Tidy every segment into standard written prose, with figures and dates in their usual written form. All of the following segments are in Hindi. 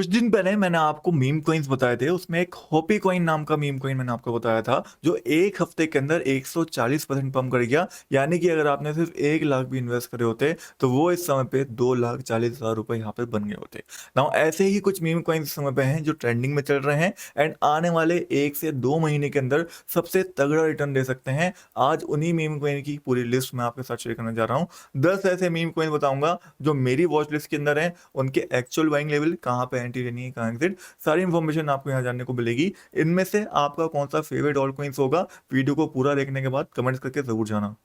कुछ दिन पहले मैंने आपको मीम कॉइन्स बताए थे, उसमें एक होपी कॉइन नाम का मीम कॉइन मैंने आपको बताया था, जो 1 हफ्ते के अंदर 140% पंप कर गया। यानी कि अगर आपने सिर्फ 1 लाख भी इन्वेस्ट करे होते, तो वो इस समय पे 2,40,000 रुपए यहाँ पे बन गए होते। नाउ ऐसे ही कुछ मीम कॉइन्स इस समय पे हैं जो ट्रेंडिंग में चल रहे हैं एंड आने वाले 1 से 2 महीने के अंदर सबसे तगड़ा रिटर्न दे सकते हैं। आज उन्हीं मीम कॉइन की पूरी लिस्ट मैं आपके साथ शेयर करने जा रहा हूँ। 10 ऐसे मीम कॉइन बताऊंगा जो मेरी वॉच लिस्ट के अंदर हैं, उनके एक्चुअल बाइंग लेवल, कहाँ पे एंट्री लेनी है, कहाँ एग्जिट, सारी इन्फॉर्मेशन आपको यहाँ जानने को मिलेगी। इनमें से आपका कौन सा फेवरेट ऑल कॉइन्स होगा, वीडियो को पूरा देखने के बाद कमेंट्स करके जरूर जाना।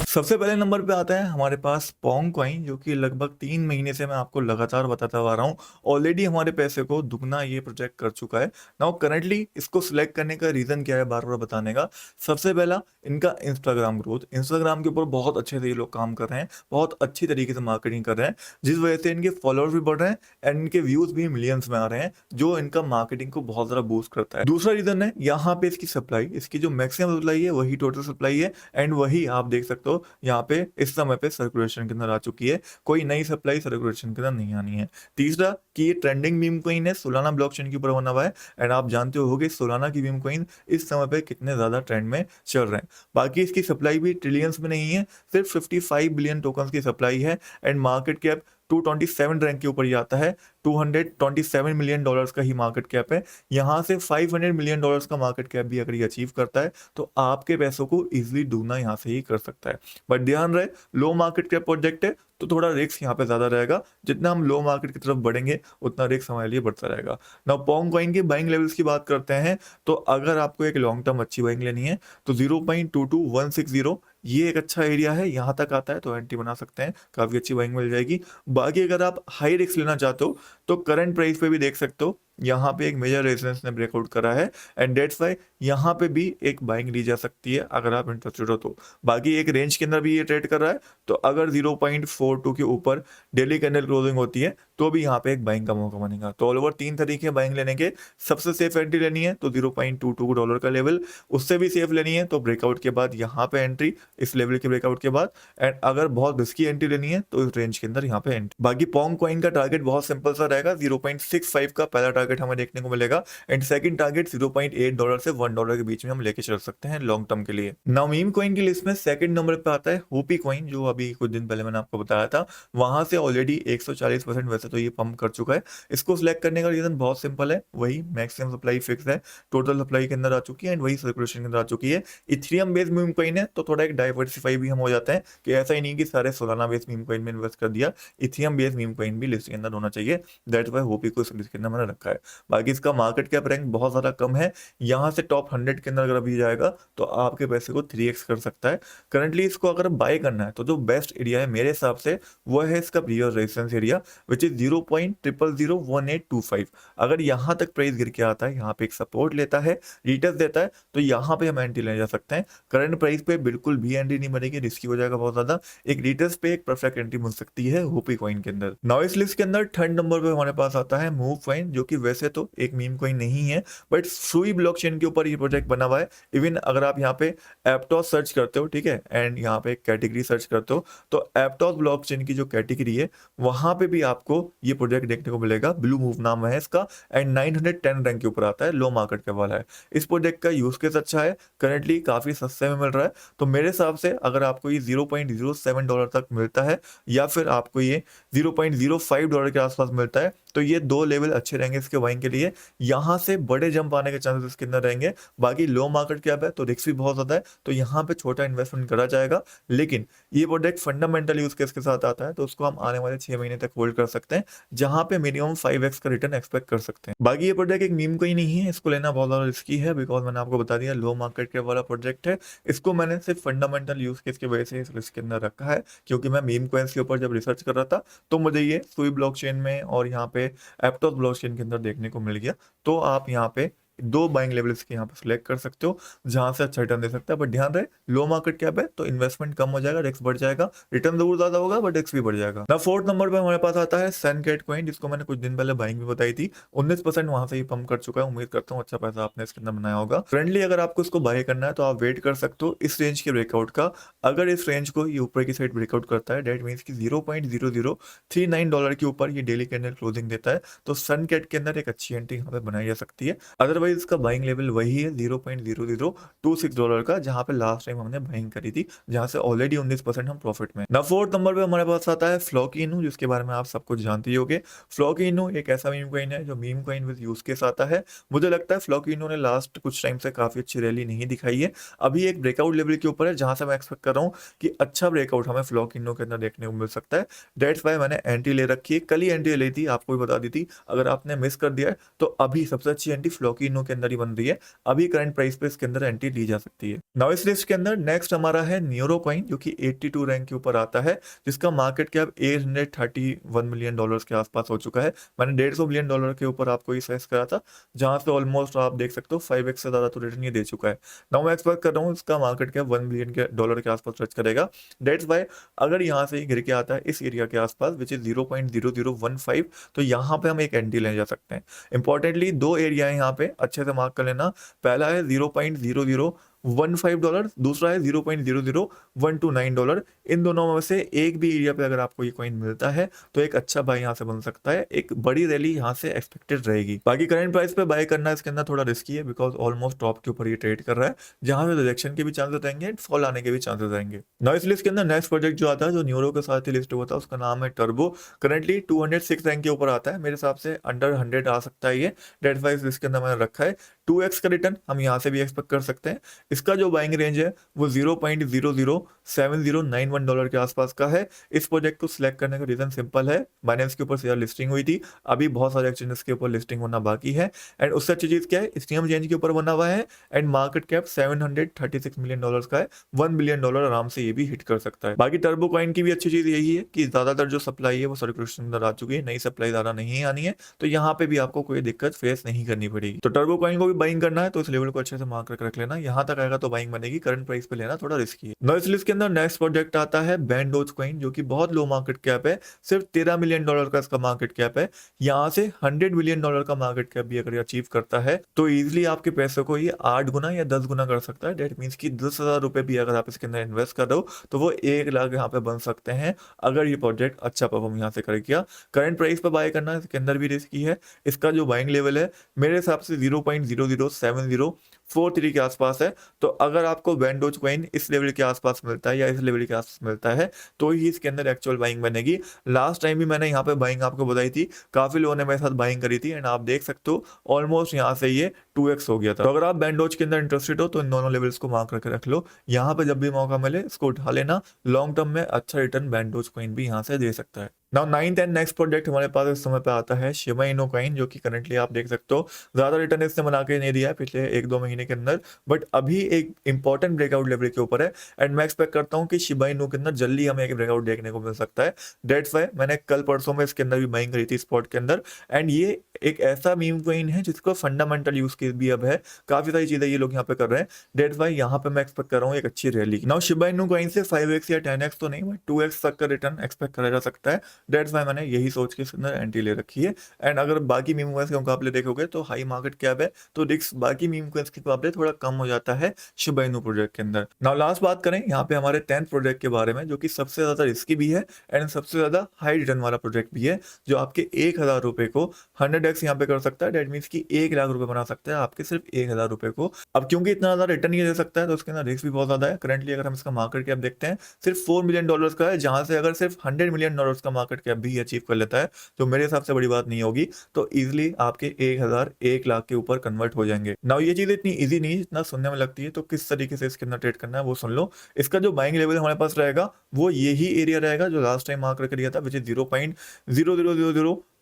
सबसे पहले नंबर पे आता है हमारे पास पोंग कॉइन, जो कि लगभग 3 महीने से मैं आपको लगातार बताता आ रहा हूँ। ऑलरेडी हमारे पैसे को दुगना ये प्रोजेक्ट कर चुका है। नाउ करंटली इसको सिलेक्ट करने का रीजन क्या है, बार बार बताने का। सबसे पहला, इनका इंस्टाग्राम ग्रोथ। इंस्टाग्राम के ऊपर बहुत अच्छे से ये लोग काम कर रहे हैं, बहुत अच्छी तरीके से मार्केटिंग कर रहे हैं, जिस वजह से इनके फॉलोअर्स भी बढ़ रहे हैं एंड इनके व्यूज भी मिलियंस में आ रहे हैं, जो इनका मार्केटिंग को बहुत ज्यादा बूस्ट करता है। दूसरा रीजन है यहाँ पे इसकी सप्लाई। इसकी जो मैक्सिमम सप्लाई है वही टोटल सप्लाई है एंड वही आप देख सकते हो यहाँ पे इस समय पे सर्कुलेशन के अंदर आ चुकी है। कोई नई सप्लाई सर्कुलेशन के अंदर नहीं आनी है। तीसरा, कि ये ट्रेंडिंग मीम कॉइन है, सोलाना ब्लॉकचेन के ऊपर बना हुआ है एंड आप जानते हो कि सोलाना की मीम कॉइन इस समय पे कितने ज्यादा ट्रेंड में चल रहे हैं। बाकी इसकी सप्लाई भी ट्रिलियंस में नहीं है, सिर्फ 55 बिलियन टोकन्स की सप्लाई है एंड मार्केट कैप 227 रैंक के ऊपर ही आता है। $227 मिलियन का ही मार्केट कैप है। यहाँ से $500 मिलियन का मार्केट कैप भी अगर ये अचीव करता है, तो आपके पैसों को इजिली दुगना यहाँ से ही कर सकता है। बट ध्यान रहे, लो मार्केट कैप प्रोजेक्ट है, तो थोड़ा रिस्क यहाँ पे ज्यादा रहेगा। जितना हम लो मार्केट की तरफ बढ़ेंगे, उतना रिस्क हमारे लिए बढ़ता रहेगा। नाउ पोंग कॉइन के बाइंग लेवल्स की बात करते हैं, तो अगर आपको एक लॉन्ग टर्म अच्छी बाइंग लेनी है, तो 0.22160 ये एक अच्छा एरिया है। यहाँ तक आता है तो एंट्री बना सकते हैं, काफी अच्छी बाइंग मिल जाएगी। बाकी अगर आप हाई रिस्क लेना चाहते हो, तो करंट प्राइस पे भी देख सकते हो, यहाँ पे एक मेजर रेजिस्टेंस ने ब्रेकआउट करा है एंड डेट्स वाई यहाँ पे भी एक बाइंग ली जा सकती है अगर आप इंटरेस्टेड हो तो। बाकी एक रेंज के अंदर भी ये ट्रेड कर रहा है, तो अगर 0.42 के ऊपर डेली कैंडल क्लोजिंग होती है, तो भी यहाँ पे एक बाइंग का मौका बनेगा। तो ऑल ओवर 3 तरीके बाइंग लेने के। सबसे सेफ एंट्री लेनी है तो $0.22 का लेवल, उससे भी सेफ लेनी है तो ब्रेकआउट के बाद यहाँ पे एंट्री, इस लेवल के ब्रेकआउट के बाद, एंड अगर बहुत रिस्की एंट्री लेनी है तो इस रेंज के अंदर यहाँ पे एंट्री। बाकी पोंग कॉइन का टारगेट बहुत सिंपल सा रहेगा, 0.65 का पहला टारगेट हमें देखने को मिलेगा एंड सेकंड टारगेट $0.8 से $1 के बीच में हम लेके चल सकते हैं लॉन्ग टर्म के लिए। नाउ मीम कॉइन की लिस्ट में सेकंड नंबर पे आता है होपी कॉइन, जो अभी कुछ दिन पहले मैंने आपको बताया था। वहां से ऑलरेडी 140% वैसे तो ये पंप कर चुका है। इसको सिलेक्ट करने का रीजन बहुत सिंपल है, वही मैक्सिमम सप्लाई फिक्स है, टोटल सप्लाई के अंदर आ चुकी है एंड वही सर्कुलेशन के अंदर आ चुकी है। इथेरियम बेस्ड मीम कॉइन है, तो थोड़ा एक डाइवर्सिफाई भी हम हो जाते हैं कि ऐसा ही नहीं कि सारे सोलाना बेस्ड मीम कॉइन में इन्वेस्ट कर दिया, इथेरियम बेस्ड मीम कॉइन भी लिस्ट के अंदर होना चाहिए। दैट्स व्हाई होपी को इस लिस्ट के अंदर मैंने रखा है। बाकी इसका मार्केट कैप रैंक बहुत ज्यादा कम है, यहाँ से टॉप 100 के अंदर अगर अभी जाएगा तो आपके पैसे को 3x कर सकता है। करंटली इसको अगर बाय करना है, तो जो बेस्ट एरिया है मेरे हिसाब से वो है इसका previous resistance area, which is 0.0001825। अगर यहाँ तक प्राइस गिर के आता है, यहाँ पे एक सपोर्ट लेता है, रिटेस्ट देता है, तो यहाँ पे हम एंट्री ले जा सकते हैं। करंट प्राइस पे बिल्कुल भी एंट्री नहीं बनेगी, रिस्की हो जाएगा बहुत ज्यादा। एक रिटेस्ट पे एक परफेक्ट एंट्री मिल सकती है होपी कॉइन के अंदर। नाउ इस लिस्ट के अंदर थर्ड नंबर पे हमारे पास आता है मूव कॉइन, जो कि वैसे तो एक मीम कॉइन नहीं है, बट सुई ब्लॉकचेन के ऊपर ये प्रोजेक्ट बना हुआ है। इवन अगर आप यहाँ पे एप्टॉस सर्च करते हो, ठीक है, एंड यहाँ पे कैटेगरी सर्च करते हो, तो एप्टॉस ब्लॉकचेन की जो कैटेगरी है, वहां पे भी आपको ये प्रोजेक्ट देखने को मिलेगा। ब्लू मूव नाम है इसका एंड 910 रैंक के ऊपर आता है, लो मार्केट के वाला है। इस प्रोजेक्ट का यूज केस अच्छा है, करंटली काफी सस्ते में मिल रहा है। तो मेरे हिसाब से अगर आपको ये $0.07 तक मिलता है, या फिर आपको ये $0.05 के आसपास मिलता है, तो ये दो लेवल अच्छे रहेंगे इसके बाइंग के लिए। यहाँ से बड़े जंप आने के चांसेस इसके अंदर रहेंगे। बाकी लो मार्केट कैप है तो रिस्क भी बहुत ज्यादा है, तो यहाँ पे छोटा इन्वेस्टमेंट करा जाएगा। लेकिन ये प्रोडक्ट फंडामेंटल यूज केस के साथ आता है, तो उसको हम आने वाले 6 महीने तक होल्ड कर सकते हैं, जहां पे मिनिमम 5x का रिटर्न एक्सपेक्ट कर सकते हैं। बाकी ये प्रोडक्ट एक मीम का ही नहीं है, इसको लेना बहुत ज्यादा रिस्की है, बिकॉज मैंने आपको बता दिया लो मार्केट कैप वाला प्रोजेक्ट है। इसको मैंने सिर्फ फंडामेंटल यूज केस की वजह से इस रिस्क के अंदर रखा है, क्योंकि मैं मीम कॉइन्स के ऊपर जब रिसर्च कर रहा था, तो मुझे ये सुई ब्लॉकचेन में और यहाँ पे एप्टॉस ब्लॉकचेन के अंदर देखने को मिल गया। तो आप यहाँ पे दो बाइंग लेवल्स के यहाँ पे सिलेक्ट कर सकते हो जहां से अच्छा रिटर्न दे सकता है। बट ध्यान रहे लो मार्केट कैप है तो इन्वेस्टमेंट कम हो जाएगा, रिस्क बढ़ जाएगा, रिटर्न जरूर ज्यादा होगा बट रिस्क भी बढ़ जाएगा ना। फोर्थ नंबर पे हमारे पास आता है सनकैट कॉइन, जिसको मैंने कुछ दिन पहले बाइंग भी बताई थी। 19% वहां से ही पंप कर चुका है, उम्मीद करता हूँ अच्छा पैसा आपने इसके अंदर बनाया होगा। फ्रेंडली अगर आपको इसको बाय करना है तो आप वेट कर सकते हो इस रेंज के ब्रेकआउट का। अगर इस रेंज को ये ऊपर की साइड ब्रेकआउट करता है डेट मीन्स कि $0.0039 के ऊपर ये डेली कैंडल क्लोजिंग देता है तो सनकैट के अंदर एक अच्छी एंट्री यहाँ पे बनाई जा सकती है। अदरवाइज इसका बाइंग लेवल वही है $0.0026 का, जहां पे लास्ट टाइम हमने बाइंग करी थी, जहां से ऑलरेडी 19% हम प्रॉफिट में। ना फोर्थ नंबर पे हमारे पास आता है फ्लॉकी इनू, जिसके बारे में आप सब कुछ जानते ही होगे। फ्लॉकी इनू एक ऐसा मीम कॉइन है जो meme coin with use case आता है। मुझे लगता है फ्लॉकी इनू ने लास्ट कुछ टाइम से काफी अच्छी रैली नहीं दिखाई है, अभी एक ब्रेकआउट लेवल के ऊपर है जहां से मैं एक्सपेक्ट कर रहा हूँ कि अच्छा ब्रेकआउट हमें फ्लॉकी इनू के अंदर देखने को मिल सकता है। डेट्स वाई मैंने एंट्री ले रखी है, कल ही एंट्री ली थी, आपको भी बता दी थी। अगर आपने मिस कर दिया है तो अभी सबसे अच्छी एंट्री फ्लॉकी इनू के अंदर ही बन रही है, अभी करंट प्राइस पे इसके अंदर एंट्री ली जा सकती है। नाउ इस लिस्ट के अंदर नेक्स्ट हमारा है न्यूरो कॉइन, जो कि 82 रैंक के ऊपर आता है, जिसका मार्केट कैप $831 मिलियन के आसपास हो चुका है। मैंने $150 मिलियन के ऊपर आपको ये साइज करा था, जहां से ऑलमोस्ट आप देख सकते हो 5x से ज्यादा तो रिटर्न ये दे चुका है। नाउ मैं एक्सपेक्ट कर रहा हूँ इसका मार्केट कैप $1 बिलियन के आसपास टच करेगा। डेट्स वाई अगर यहाँ से गिर के आता है इस एरिया के आसपास विच इज 0.0015, तो यहाँ पे हम एक एंट्री ले जा सकते हैं। इंपॉर्टेंटली दो एरिया है यहाँ पे, अच्छे से मार्क कर लेना। पहला है $0.0015, दूसरा है $0.00129। इन दोनों में से एक भी एरिया पे अगर आपको ये कॉइन मिलता है तो एक अच्छा बाय यहाँ से बन सकता है, एक बड़ी रैली यहाँ से एक्सपेक्टेड रहेगी। बाकी करंट प्राइस पे बाय करना इसके अंदर थोड़ा रिस्की है, बिकॉज ऑलमोस्ट टॉप के ऊपर ये ट्रेड कर रहा है, जहां से रिजेक्शन के भी चांसेस रहेंगे एंड फॉल आने के भी चांसेस रहेंगे। ना इस लिस्ट के अंदर नेक्स्ट प्रोजेक्ट जो आता है जो न्यूरो के साथ ही लिस्ट हुआ था, उसका नाम है टर्बो। करंटली 206 रैंक के ऊपर आता है, मेरे हिसाब से अंडर 100 आ सकता है ये। डेट वाइज इसके अंदर मैंने रखा है 2x का रिटर्न हम यहाँ से भी एक्सपेक्ट कर सकते हैं। इसका जो बाइंग रेंज है वो $0.007091 के आसपास का है। इस प्रोजेक्ट को सिलेक्ट करने का रीजन सिंपल है, बाइनेंस के ऊपर शेयर लिस्टिंग हुई थी, अभी बहुत सारे एक्सचेंजेस के ऊपर लिस्टिंग होना बाकी है। एंड उससे अच्छी चीज क्या है, स्टीम चेंज के ऊपर बना हुआ है एंड मार्केट कैप $736 मिलियन का है, $1 बिलियन आराम से ये भी हिट कर सकता है। बाकी टर्बो कॉइन की भी अच्छी चीज यही है कि ज्यादातर जो सप्लाई है वो सर्कुलेशन अंदर आ चुकी है, नई सप्लाई ज्यादा नहीं आनी है, तो यहाँ पे भी आपको कोई दिक्कत फेस नहीं करनी पड़ेगी। तो टर्बो कॉइन को भी बाइंग करना है तो इस लेवल को अच्छे से मार्क करके रख लेना, यहाँ तक आएगा तो बाइंग बनेगी, करंट प्राइस पे लेना थोड़ा रिस्की है। नॉइस लिस्ट के अंदर नेक्स्ट प्रोजेक्ट आता है बैंडोज कॉइन, जो कि बहुत लो मार्केट कैप है, सिर्फ $13 मिलियन का इसका मार्केट कैप है। यहाँ से $100 मिलियन का मार्केट कैप भी अगर अचीव करता है तो इजिली आपके पैसे को ये 8 गुना या 10 गुना कर सकता है। डेट मीन्स की 10,000 रुपए भी अगर आप इसके अंदर इन्वेस्ट कर रहे हो तो वो 1 लाख यहाँ पे बन सकते हैं अगर ये प्रोजेक्ट अच्छा परफॉर्म यहाँ से कर गया। करंट प्राइस पर बाय करना इसके अंदर भी रिस्की है। इसका जो बाइंग लेवल है मेरे हिसाब से 0.007043 के आसपास है, तो अगर आपको बैंडोज कॉइन इस लेवल के आसपास मिलता है या इस लेवल के आसपास मिलता है तो ही इसके अंदर एक्चुअल बाइंग बनेगी। लास्ट टाइम भी मैंने यहाँ पे बाइंग आपको बताई थी, काफी लोगों ने मेरे साथ बाइंग करी थी एंड आप देख सकते हो ऑलमोस्ट यहाँ से ये 2x हो गया था। तो अगर आप बैंडोज के अंदर इंटरेस्टेड हो तो इन दोनों लेवल्स को मार्क करके रख लो, यहाँ पे जब भी मौका मिले इसको उठा लेना, लॉन्ग टर्म में अच्छा रिटर्न बैंडोज कॉइन भी यहाँ से दे सकता है। Now ninth and next project हमारे पास इस समय पे आता है शिबा इनु कॉइन, जो कि करंटली आप देख सकते हो ज्यादा रिटर्न इसने बना के नहीं दिया है पिछले 1-2 महीने के अंदर, बट अभी एक इंपॉर्टेंट ब्रेकआउट लेवल के ऊपर है एंड मैं एक्सपेक्ट करता हूँ कि शिबा इनु के अंदर जल्दी हमें एक ब्रेकआउट देखने को मिल सकता है। डेट्स वाई मैंने कल परसों में इसके अंदर भी बाइंग करी थी स्पॉट के अंदर एंड ये एक ऐसा मीम कॉइन है जिसको फंडामेंटल यूज केस भी अब है, काफी सारी चीजें ये लोग यहाँ पे कर रहे हैं। डेट्स वाई यहाँ पे मैं एक्सपेक्ट कर रहा हूँ एक अच्छी rally. Now Shiba Inu coin से 5x या 10x तो नहीं बट 2x तक का रिटर्न एक्सपेक्ट करा जा सकता है। डेट्स वाई मैंने यही सोच के इसके अंदर एंट्री ले रखी है एंड अगर बाकी मीम कॉइन्स के मुकाबले देखोगे तो हाई मार्केट कैप है तो रिस्क बाकी मीम कॉइन्स के मुकाबले थोड़ा कम हो जाता है शिबा इनु प्रोजेक्ट के अंदर। नाउ लास्ट बात करें यहाँ पे हमारे 10th प्रोजेक्ट के बारे में, जो कि सबसे ज्यादा रिस्की भी है एंड सबसे ज्यादा हाई रिटर्न वाला प्रोजेक्ट भी है, जो आपके 1,000 रुपए को 100x यहाँ पे कर सकता है। डेट मीन्स की 1 लाख रुपए बना सकता है आपके सिर्फ 1,000 रुपए को। अब क्योंकि इतना ज्यादा रिटर्न ये दे सकता है तो उसके अंदर रिस्क भी बहुत ज्यादा है। करंटली अगर हम इसका मार्केट कैप देखते हैं सिर्फ $4 मिलियन का है, जहां से अगर सिर्फ $100 मिलियन का मार्केट कैप भी अचीव कर लेता है तो मेरे हिसाब से बड़ी बात नहीं होगी, तो इजिली आपके 1,000 1 लाख के ऊपर कन्वर्ट हो जाएंगे। नाउ ये चीज इतनी इजी नहीं जितना सुनने में लगती है, तो किस तरीके से इसके अंदर ट्रेड करना है वो सुन लो। इसका जो बाइंग लेवल हमारे पास रहेगा वो यही एरिया रहेगा जो लास्ट टाइम मार्क करके दिया था, विच इज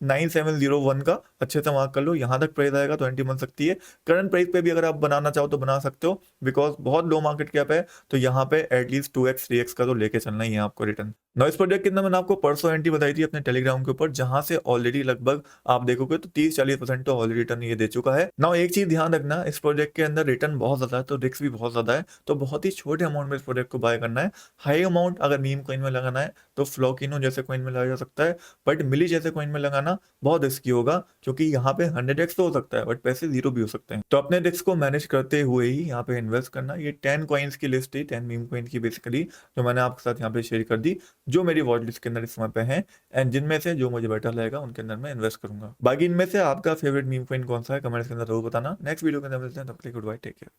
9701 का अच्छे से मार्क कर लो, यहाँ तक प्राइस आएगा तो एंट्री बन सकती है। करंट प्राइस पे भी अगर आप बनाना चाहो तो बना सकते हो, बिकॉज बहुत लो मार्केट कैप है, तो यहाँ पे एटलीस्ट 2x 3x का तो लेके चलना ही है आपको रिटर्न। ना इस प्रोजेक्ट के अंदर मैंने आपको परसों एंट्री बताई थी अपने टेलीग्राम के ऊपर, जहां से ऑलरेडी लगभग आप देखोगे तो 30-40% तो ऑलरेडी रिटर्न ये दे चुका है। ना एक चीज ध्यान रखना, इस प्रोजेक्ट के अंदर रिटर्न बहुत ज्यादा है तो रिस्क भी बहुत ज्यादा है, तो बहुत ही छोटे अमाउंट में इस प्रोजेक्ट को बाय करना है। हाई अमाउंट अगर मीम कॉइन में लगाना है तो फ्लोकिनो जैसे कॉइन में लगाया जा सकता है, बट मिली जैसे कॉइन में लगाना बहुत रिस्की होगा, क्योंकि यहाँ पे 100x तो हो सकता है बट पैसे जीरो भी हो सकते हैं। तो अपने रिस्क को मैनेज करते हुए ही यहाँ पे इन्वेस्ट करना। ये 10 कॉइन्स की लिस्ट थी, 10 मीम कॉइन की बेसिकली, जो मैंने आपके साथ यहाँ पे शेयर कर दी, जो मेरी वॉच लिस्ट के अंदर इस समय पे है, एंड जिनमें से जो मुझे बेटर लगेगा उनके अंदर मैं इन्वेस्ट करूंगा। बाकी इनमें से आपका फेवरेट मीम कॉइन कौन सा है कमेंट्स के अंदर जरूर बताना। नेक्स्ट वीडियो के अंदर मिलते हैं, तब तक के लिए गुड बाय, टेक केयर।